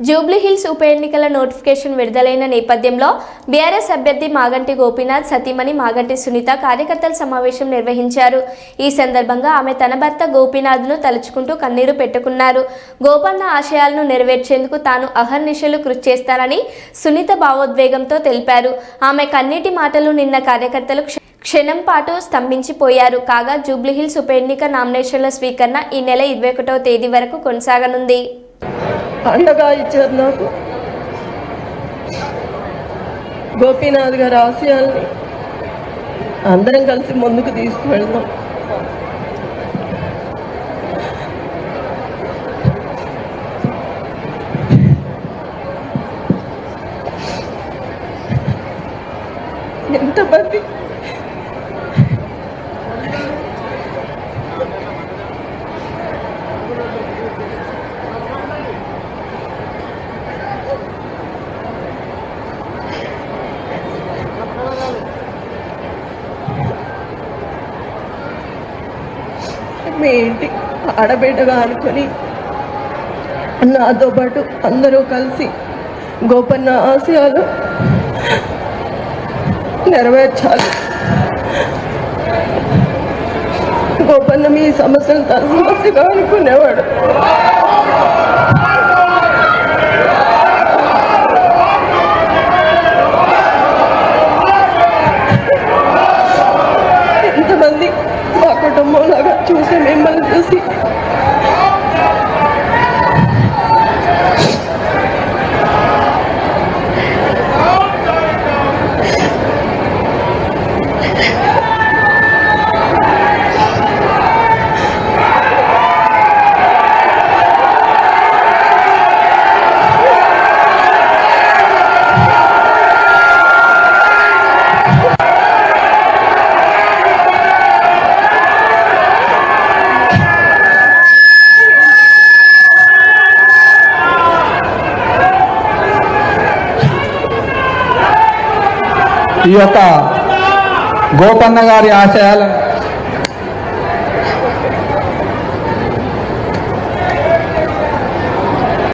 జూబ్లీహిల్స్ ఉప ఎన్నికల నోటిఫికేషన్ విడుదలైన నేపథ్యంలో బీఆర్ఎస్ అభ్యర్థి మాగంటి గోపీనాథ్ సతీమణి మాగంటి సునీత కార్యకర్తల సమావేశం నిర్వహించారు. ఈ సందర్భంగా ఆమె తన భర్త గోపీనాథ్ను తలుచుకుంటూ కన్నీరు పెట్టుకున్నారు. గోపన్న ఆశయాలను నెరవేర్చేందుకు తాను అహర్నిశలు కృషి చేస్తానని సునీత భావోద్వేగంతో తెలిపారు. ఆమె కన్నీటి మాటలు నిన్న కార్యకర్తలు క్షణం పాటు స్తంభించిపోయారు. కాగా జూబ్లీహిల్స్ ఉప ఎన్నిక నామినేషన్ల స్వీకరణ ఈ నెల 21వ తేదీ వరకు కొనసాగనుంది. అండగా ఇచ్చారు నాకు. గోపీనాథ్ గారి ఆశయాల్ని అందరం కలిసి ముందుకు తీసుకువెళ్దాం. ఎంతమంది మీ ఇంటి ఆడబిడ్డగా అనుకొని నాతో పాటు అందరూ కలిసి గోపన్న ఆశయాలు నెరవేర్చాలి. గోపన్న మీ సమస్యలు తన సమస్యగా అనుకునేవాడు. ఎంతమంది మా కుటుంబం లాగా చూసి మిమ్మల్ని చూసి ఈ యొక్క గోపన్న గారి ఆశయాలను